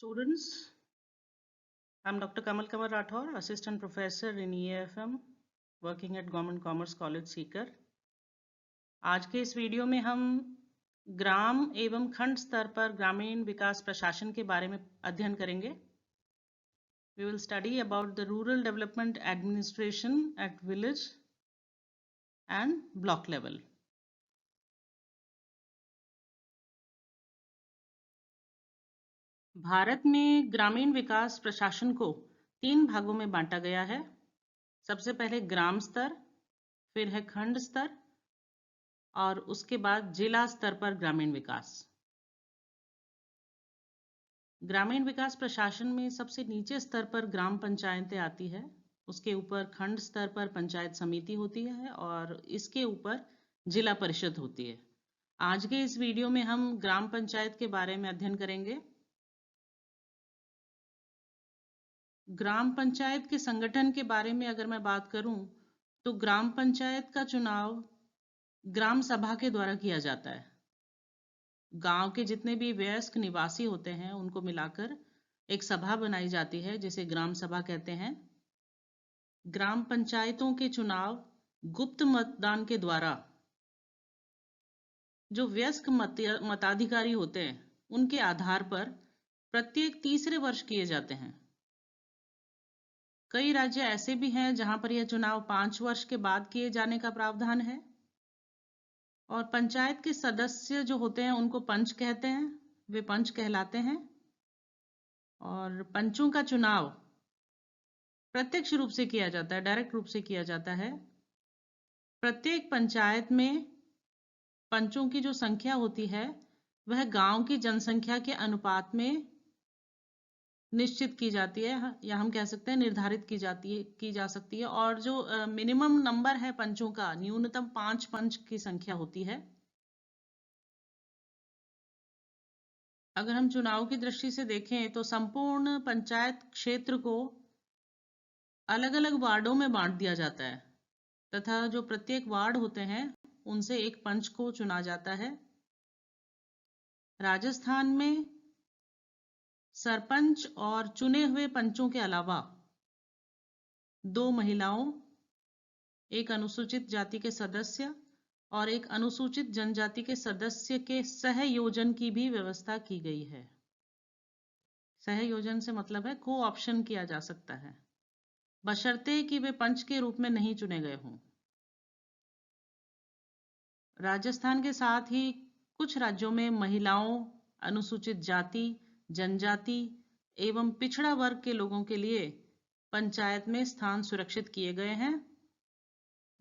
Students, I'm Dr. Kamal Kamar Rathore, Assistant Professor in EAFM, working at Government Commerce College, Sikar. आज के इस video में हम ग्राम एवं खंड स्तर पर ग्रामीण विकास प्रशासन के बारे में अध्ययन करेंगे। We will study about the rural development administration at village and block level. Bharat में ग्रामीण विकास प्रशासन को 3 भागों में बांटा गया है। सबसे पहले ग्राम स्तर, फिर है खंड स्तर और उसके बाद जिला स्तर पर ग्रामीण विकास। ग्रामीण विकास प्रशासन में सबसे नीचे स्तर पर ग्राम पंचायतें आती है, उसके ऊपर खंड स्तर पर पंचायत समिति होती है और इसके ऊपर जिला परिषद होती है। आज के इस वीडियो में हम ग्राम पंचायत के बारे में अध्ययन करेंगे। ग्राम पंचायत के संगठन के बारे में अगर मैं बात करूं तो ग्राम पंचायत का चुनाव ग्राम सभा के द्वारा किया जाता है। गांव के जितने भी वयस्क निवासी होते हैं उनको मिलाकर एक सभा बनाई जाती है जिसे ग्राम सभा कहते हैं। ग्राम पंचायतों के चुनाव गुप्त मतदान के द्वारा जो वयस्क मताधिकारी होते हैं उनके आधार पर प्रत्येक तीसरे वर्ष किए जाते हैं। कई राज्य ऐसे भी हैं जहां पर यह चुनाव 5 वर्ष के बाद किए जाने का प्रावधान है और पंचायत के सदस्य जो होते हैं उनको पंच कहते हैं, वे पंच कहलाते हैं। और पंचों का चुनाव प्रत्यक्ष रूप से किया जाता है, डायरेक्ट रूप से किया जाता है। प्रत्येक पंचायत में पंचों की जो संख्या होती है वह गांव की जनसंख्या के अनुपात में निश्चित की जाती है या हम कह सकते हैं निर्धारित की जा सकती है। और जो मिनिमम नंबर है पंचों का, न्यूनतम 5 पंच की संख्या होती है। अगर हम चुनाव की दृष्टि से देखें तो संपूर्ण पंचायत क्षेत्र को अलग अलग वार्डों में बांट दिया जाता है तथा जो प्रत्येक वार्ड होते हैं उनसे एक पंच को चुना जाता है। राजस्थान में सरपंच और चुने हुए पंचों के अलावा 2 महिलाओं, एक अनुसूचित जाति के सदस्य और एक अनुसूचित जनजाति के सदस्य के सहयोजन की भी व्यवस्था की गई है। सहयोजन से मतलब है को ऑप्शन किया जा सकता है, बशर्ते कि वे पंच के रूप में नहीं चुने गए हों। राजस्थान के साथ ही कुछ राज्यों में महिलाओं, अनुसूचित जाति, जनजाति एवं पिछड़ा वर्ग के लोगों के लिए पंचायत में स्थान सुरक्षित किए गए हैं।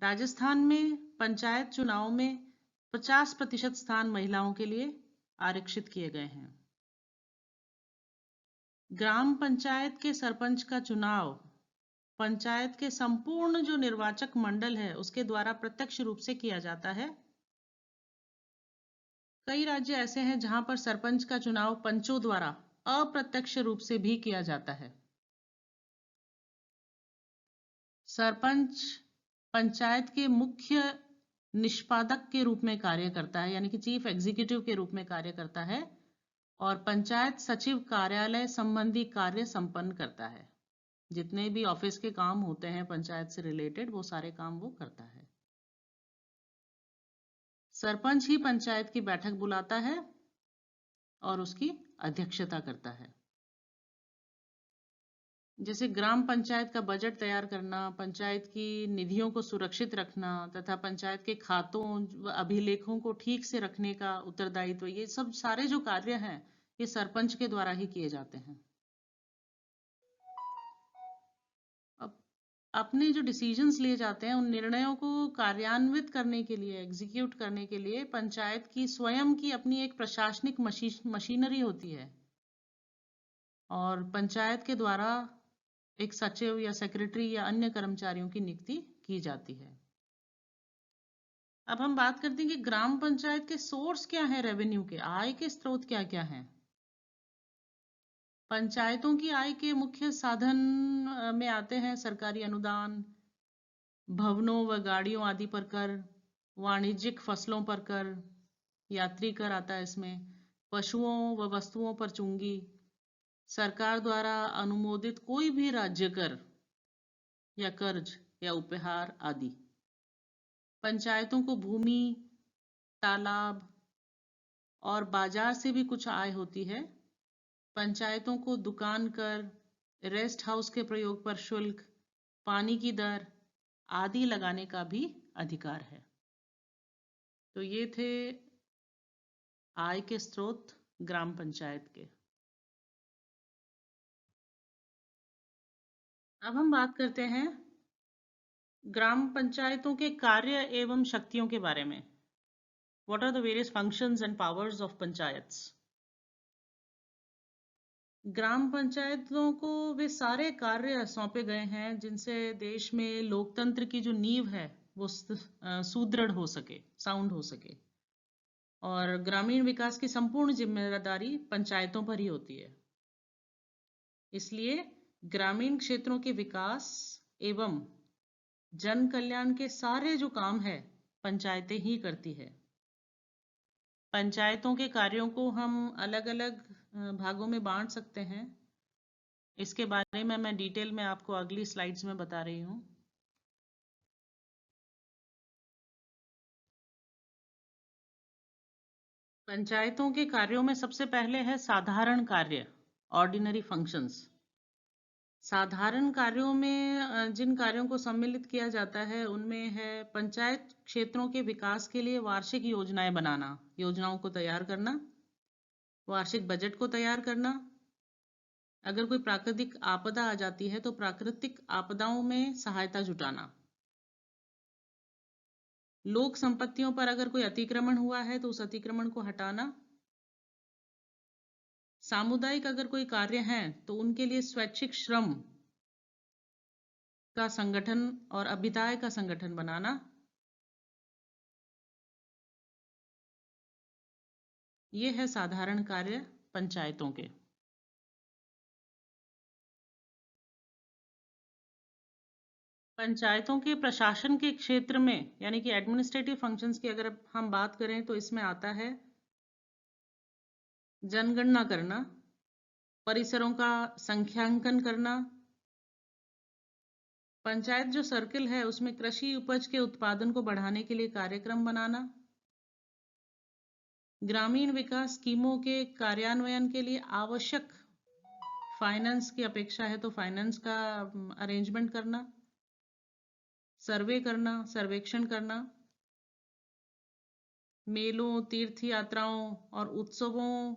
राजस्थान में पंचायत चुनाव में 50% स्थान महिलाओं के लिए आरक्षित किए गए हैं। ग्राम पंचायत के सरपंच का चुनाव पंचायत के संपूर्ण जो निर्वाचक मंडल है उसके द्वारा प्रत्यक्ष रूप से किया जाता है। कई राज्य ऐसे हैं जहां पर सरपंच का चुनाव पंचों द्वारा अप्रत्यक्ष रूप से भी किया जाता है। सरपंच पंचायत के मुख्य निष्पादक के रूप में कार्य करता है, यानी कि चीफ एग्जीक्यूटिव के रूप में कार्य करता है और पंचायत सचिव कार्यालय संबंधी कार्य संपन्न करता है। जितने भी ऑफिस के काम होते हैं पंचायत से रिलेटेड वो सारे काम वो करता है। सरपंच ही पंचायत की बैठक बुलाता है और उसकी अध्यक्षता करता है। जैसे ग्राम पंचायत का बजट तैयार करना, पंचायत की निधियों को सुरक्षित रखना तथा पंचायत के खातों व अभिलेखों को ठीक से रखने का उत्तरदायित्व, ये सब सारे जो कार्य हैं ये सरपंच के द्वारा ही किए जाते हैं। अब अपने जो डिसीजंस लिए जाते हैं उन निर्णयों को कार्यान्वित करने के लिए, एग्जीक्यूट करने के लिए पंचायत की स्वयं की अपनी एक प्रशासनिक मशीनरी होती है और पंचायत के द्वारा एक सचिव या सेक्रेटरी या अन्य कर्मचारियों की नियुक्ति की जाती है। अब हम बात करते हैं कि ग्राम पंचायत के सोर्स क्या है, रेवेन्यू के, आय के स्रोत क्या क्या हैं। पंचायतों की आय के मुख्य साधन में आते हैं सरकारी अनुदान, भवनों व गाड़ियों आदि पर कर, वाणिज्यिक फसलों पर कर, यात्री कर आता है इसमें, पशुओं व वस्तुओं पर चूंगी, सरकार द्वारा अनुमोदित कोई भी राज्य कर या कर्ज या उपहार आदि। पंचायतों को भूमि, तालाब और बाजार से भी कुछ आय होती है। पंचायतों को दुकान कर, रेस्ट हाउस के प्रयोग पर शुल्क, पानी की दर आदि लगाने का भी अधिकार है। तो ये थे आय के स्रोत ग्राम पंचायत के। अब हम बात करते हैं ग्राम पंचायतों के कार्य एवं शक्तियों के बारे में। What are the various functions and powers of panchayats? ग्राम पंचायतों को वे सारे कार्य सौंपे गए हैं जिनसे देश में लोकतंत्र की जो नींव है वो सुदृढ़ हो सके, साउंड हो सके। और ग्रामीण विकास की संपूर्ण जिम्मेदारी पंचायतों पर ही होती है। इसलिए ग्रामीण क्षेत्रों के विकास एवं जन कल्याण के सारे जो काम है पंचायतें ही करती है। पंचायतों के कार्यों को हम अलग अलग भागों में बांट सकते हैं। इसके बारे में मैं डिटेल में आपको अगली स्लाइड्स में बता रही हूँ। पंचायतों के कार्यों में सबसे पहले है साधारण कार्य, ऑर्डिनरी फंक्शंस। साधारण कार्यों में जिन कार्यों को सम्मिलित किया जाता है उनमें है पंचायत क्षेत्रों के विकास के लिए वार्षिक योजनाएं बनाना, योजनाओं को तैयार करना, वार्षिक बजट को तैयार करना। अगर कोई प्राकृतिक आपदा आ जाती है तो प्राकृतिक आपदाओं में सहायता जुटाना। लोक संपत्तियों पर अगर कोई अतिक्रमण हुआ है तो उस अतिक्रमण को हटाना। सामुदायिक अगर कोई कार्य है तो उनके लिए स्वैच्छिक श्रम का संगठन और अभ्युदय का संगठन बनाना। ये है साधारण कार्य पंचायतों के। पंचायतों के प्रशासन के क्षेत्र में यानी कि एडमिनिस्ट्रेटिव फंक्शंस की अगर हम बात करें तो इसमें आता है जनगणना करना, परिसरों का संख्यांकन करना। पंचायत जो सर्किल है उसमें कृषि उपज के उत्पादन को बढ़ाने के लिए कार्यक्रम बनाना। ग्रामीण विकास स्कीमों के कार्यान्वयन के लिए आवश्यक फाइनेंस की अपेक्षा है तो फाइनेंस का अरेंजमेंट करना, सर्वे करना, सर्वेक्षण करना। मेलों, तीर्थ यात्राओं और उत्सवों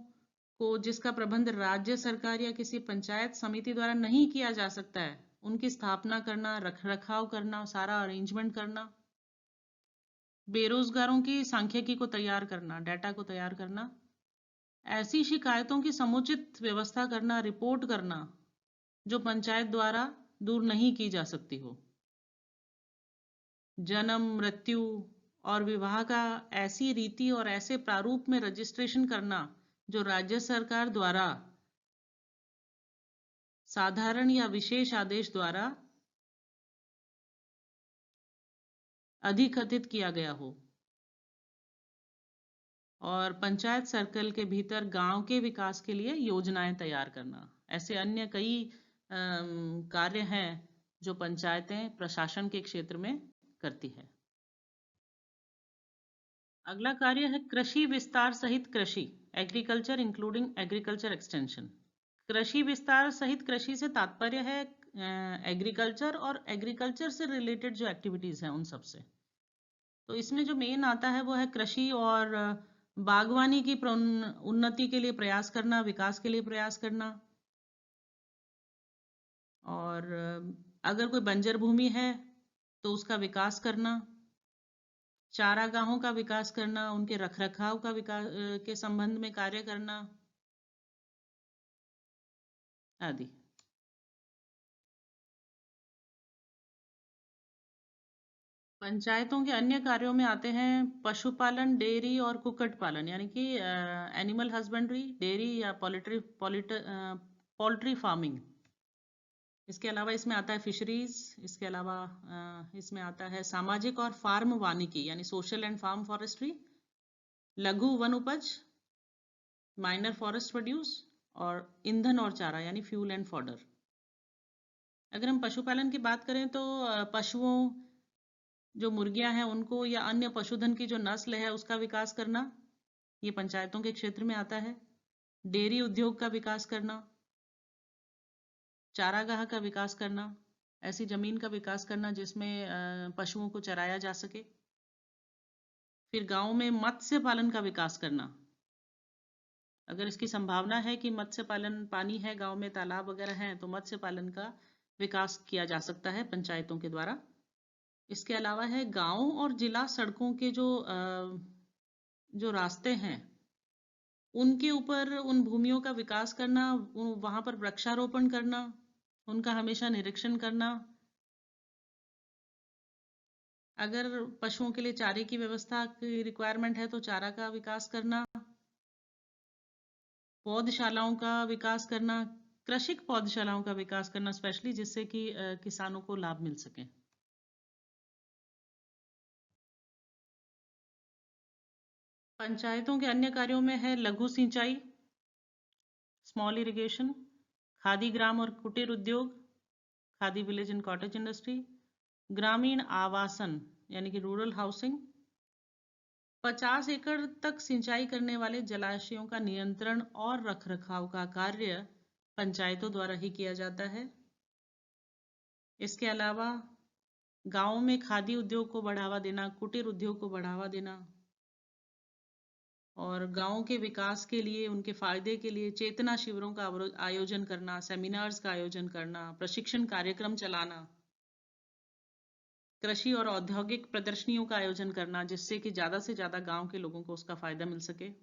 को जिसका प्रबंध राज्य सरकार या किसी पंचायत समिति द्वारा नहीं किया जा सकता है उनकी स्थापना करना, रखरखाव करना, सारा अरेंजमेंट करना। बेरोजगारों की सांख्यिकी को तैयार करना, डाटा को तैयार करना। ऐसी शिकायतों की समुचित व्यवस्था करना, रिपोर्ट करना जो पंचायत द्वारा दूर नहीं की जा सकती हो। जन्म, मृत्यु और विवाह का ऐसी रीति और ऐसे प्रारूप में रजिस्ट्रेशन करना जो राज्य सरकार द्वारा साधारण या विशेष आदेश द्वारा अधिकथित किया गया हो। और पंचायत सर्कल के भीतर गांव के विकास के लिए योजनाएं तैयार करना। ऐसे अन्य कई कार्य हैं जो पंचायतें प्रशासन के क्षेत्र में करती है। अगला कार्य है कृषि विस्तार सहित कृषि, एग्रीकल्चर इंक्लूडिंग एग्रीकल्चर एक्सटेंशन। कृषि विस्तार सहित कृषि से तात्पर्य है एग्रीकल्चर और एग्रीकल्चर से रिलेटेड जो एक्टिविटीज हैं उन सब से। तो इसमें जो मेन आता है वो है कृषि और बागवानी की उन्नति के लिए प्रयास करना, विकास के लिए प्रयास करना। और अगर कोई बंजर भूमि है तो उसका विकास करना, चारागाहों का विकास करना, उनके रखरखाव का विकास के संबंध में कार्य करना आदि। पंचायतों के अन्य कार्यों में आते हैं पशुपालन, डेयरी और कुक्कुट पालन यानी कि एनिमल हस्बेंड्री, डेयरी या पोल्ट्री फार्मिंग। इसके अलावा इसमें आता है फिशरीज। इसके अलावा इसमें आता है सामाजिक और फार्म वानिकी यानी सोशल एंड फार्म फॉरेस्ट्री, लघु वन उपज, माइनर फॉरेस्ट प्रोड्यूस और ईंधन और चारा यानी फ्यूल एंड फॉडर। अगर हम पशुपालन की बात करें तो पशुओं, जो मुर्गियां हैं उनको या अन्य पशुधन की जो नस्ल है उसका विकास करना, ये पंचायतों के क्षेत्र में आता है। डेयरी उद्योग का विकास करना, चारागाह का विकास करना, ऐसी जमीन का विकास करना जिसमें पशुओं को चराया जा सके। फिर गांव में मत्स्य पालन का विकास करना, अगर इसकी संभावना है कि मत्स्य पालन, पानी है गांव में, तालाब वगैरह हैं, तो मत्स्य पालन का विकास किया जा सकता है पंचायतों के द्वारा। इसके अलावा है गांव और जिला सड़कों के जो रास्ते हैं उनके ऊपर उन भूमियों का विकास करना, वहां पर वृक्षारोपण करना, उनका हमेशा निरीक्षण करना। अगर पशुओं के लिए चारे की व्यवस्था की रिक्वायरमेंट है तो चारा का विकास करना, पौधशालाओं का विकास करना, कृषिक पौधशालाओं का विकास करना स्पेशली, जिससे कि किसानों को लाभ मिल सके। पंचायतों के अन्य कार्यों में है लघु सिंचाई, स्मॉल इरिगेशन, खादी ग्राम और कुटीर उद्योग, khadi village and cottage industry, ग्रामीण आवासन यानी कि रूरल हाउसिंग। 50 एकड़ तक सिंचाई करने वाले जलाशयों का नियंत्रण और रखरखाव का कार्य पंचायतों द्वारा ही किया जाता है। इसके अलावा गांवों में खादी उद्योग को बढ़ावा देना, कुटीर उद्योग को बढ़ावा देना और गांवों के विकास के लिए, उनके फायदे के लिए चेतना शिविरों का आयोजन करना, सेमिनार्स का आयोजन करना, प्रशिक्षण कार्यक्रम चलाना, कृषि और औद्योगिक प्रदर्शनियों का आयोजन करना, जिससे कि ज़्यादा से ज़्यादा गांव के लोगों को उसका फ़ायदा मिल सके।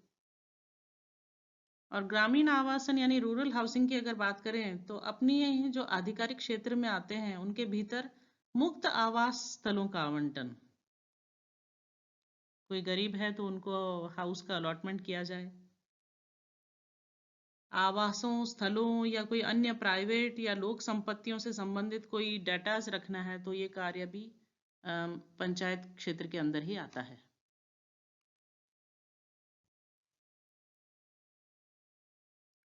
और ग्रामीण आवासन यानी रूरल हाउसिंग की अगर बात करें तो अपनी जो आधिकारिक क्षेत्र में आते हैं उनके भीतर मुक्त आवास स्थलों का आवंटन। कोई गरीब है तो उनको हाउस का अलॉटमेंट किया जाए। आवासों, स्थलों या कोई अन्य प्राइवेट या लोक संपत्तियों से संबंधित कोई डेटास रखना है तो ये कार्य भी पंचायत क्षेत्र के अंदर ही आता है।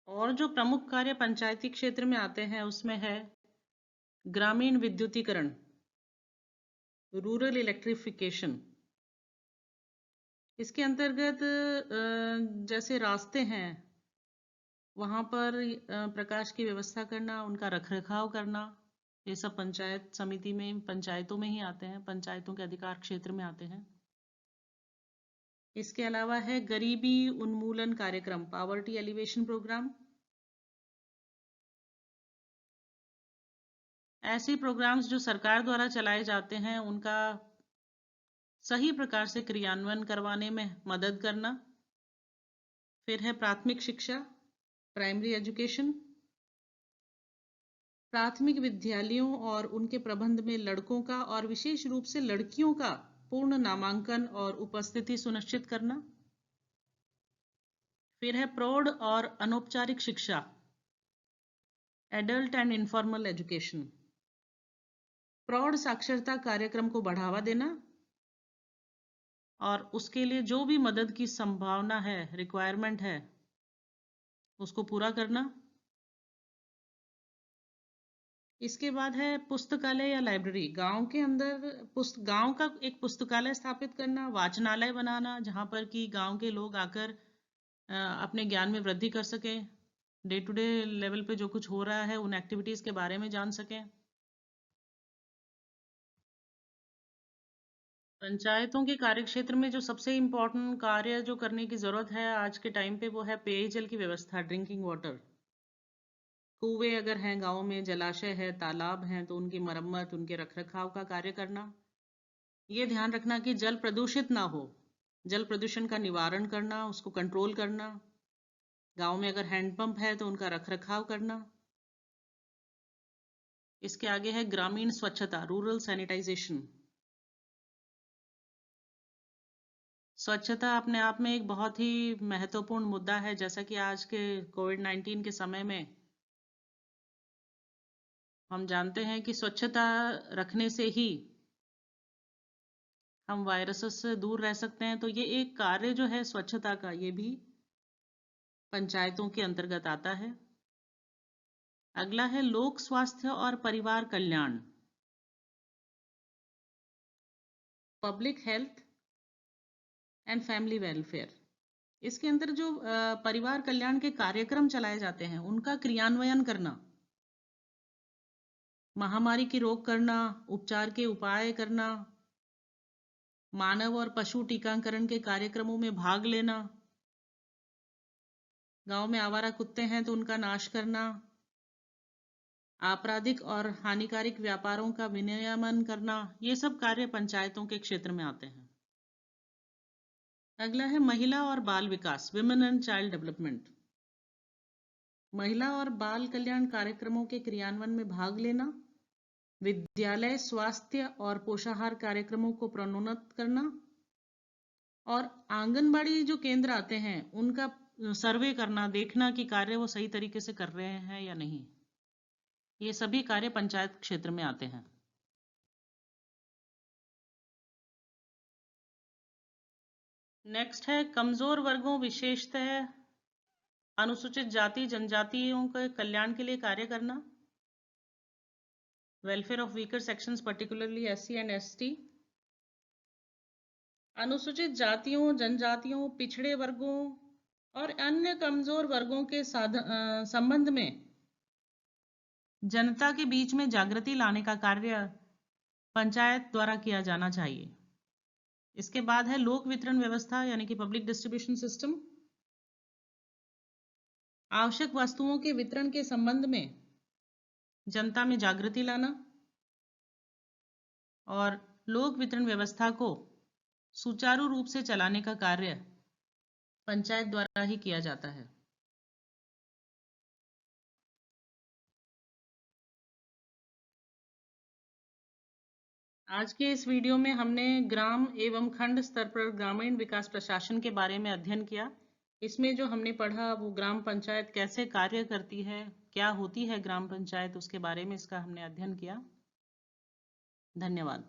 और जो प्रमुख कार्य पंचायती क्षेत्र में आते हैं उसमें है ग्रामीण विद्युतीकरण, रूरल इलेक्ट्रिफिकेशन। इसके अंतर्गत जैसे रास्ते हैं वहाँ पर प्रकाश की व्यवस्था करना, उनका रखरखाव करना, ये सब पंचायत समिति में, पंचायतों में ही आते हैं, पंचायतों के अधिकार क्षेत्र में आते हैं। इसके अलावा है गरीबी उन्मूलन कार्यक्रम, पावर्टी एलिवेशन प्रोग्राम। ऐसे प्रोग्राम्स जो सरकार द्वारा चलाए जाते हैं उनका सही प्रकार से क्रियान्वयन करवाने में मदद करना। फिर है प्राथमिक शिक्षा, प्राइमरी एजुकेशन। प्राथमिक विद्यालयों और उनके प्रबंध में लड़कों का और विशेष रूप से लड़कियों का पूर्ण नामांकन और उपस्थिति सुनिश्चित करना। फिर है प्रौढ़ और अनौपचारिक शिक्षा, एडल्ट एंड इनफॉर्मल एजुकेशन। प्रौढ़ साक्षरता कार्यक्रम को बढ़ावा देना और उसके लिए जो भी मदद की संभावना है, रिक्वायरमेंट है, उसको पूरा करना। इसके बाद है पुस्तकालय या लाइब्रेरी। गांव के अंदर गांव का एक पुस्तकालय स्थापित करना, वाचनालय बनाना जहां पर कि गांव के लोग आकर अपने ज्ञान में वृद्धि कर सकें, डे टू डे लेवल पे जो कुछ हो रहा है उन एक्टिविटीज़ के बारे में जान सकें। पंचायतों के कार्यक्षेत्र में जो सबसे इम्पोर्टेंट कार्य जो करने की ज़रूरत है आज के टाइम पे वो है पेयजल की व्यवस्था, ड्रिंकिंग वाटर। कुएं अगर हैं गाँव में, जलाशय है, तालाब हैं, तो उनकी मरम्मत, उनके रखरखाव का कार्य करना। ये ध्यान रखना कि जल प्रदूषित ना हो, जल प्रदूषण का निवारण करना, उसको कंट्रोल करना। गाँव में अगर हैंडपंप है तो उनका रखरखाव करना। इसके आगे है ग्रामीण स्वच्छता, रूरल सैनिटाइजेशन। स्वच्छता अपने आप में एक बहुत ही महत्वपूर्ण मुद्दा है, जैसा कि आज के कोविड-19 के समय में हम जानते हैं कि स्वच्छता रखने से ही हम वायरसेस से दूर रह सकते हैं। तो ये एक कार्य जो है स्वच्छता का, ये भी पंचायतों के अंतर्गत आता है। अगला है लोक स्वास्थ्य और परिवार कल्याण, public health and family welfare. इसके अंदर जो परिवार कल्याण के कार्यक्रम चलाए जाते हैं उनका क्रियान्वयन करना, महामारी की रोक करना, उपचार के उपाय करना, मानव और पशु टीकाकरण के कार्यक्रमों में भाग लेना, गांव में आवारा कुत्ते हैं तो उनका नाश करना, आपराधिक और हानिकारक व्यापारों का विनियमन करना, ये सब कार्य पंचायतों के क्षेत्र में आते हैं। अगला है महिला और बाल विकास, विमेन एंड चाइल्ड डेवलपमेंट। महिला और बाल कल्याण कार्यक्रमों के क्रियान्वयन में भाग लेना, विद्यालय स्वास्थ्य और पोषाहार कार्यक्रमों को प्रोन्नत करना, और आंगनबाड़ी जो केंद्र आते हैं उनका सर्वे करना, देखना कि कार्य वो सही तरीके से कर रहे हैं या नहीं। ये सभी कार्य पंचायत क्षेत्र में आते हैं। नेक्स्ट है कमजोर वर्गों, विशेषतः अनुसूचित जाति जनजातियों के कल्याण के लिए कार्य करना, welfare of weaker sections particularly SC and ST। अनुसूचित जातियों, जनजातियों, पिछड़े वर्गों और अन्य कमजोर वर्गों के संबंध में जनता के बीच में जागृति लाने का कार्य पंचायत द्वारा किया जाना चाहिए। इसके बाद है लोक वितरण व्यवस्था यानी कि पब्लिक डिस्ट्रीब्यूशन सिस्टम। आवश्यक वस्तुओं के वितरण के संबंध में जनता में जागृति लाना और लोक वितरण व्यवस्था को सुचारू रूप से चलाने का कार्य पंचायत द्वारा ही किया जाता है। आज के इस वीडियो में हमने ग्राम एवं खंड स्तर पर ग्रामीण विकास प्रशासन के बारे में अध्ययन किया। इसमें जो हमने पढ़ा वो ग्राम पंचायत कैसे कार्य करती है, क्या होती है ग्राम पंचायत, उसके बारे में इसका हमने अध्ययन किया। धन्यवाद।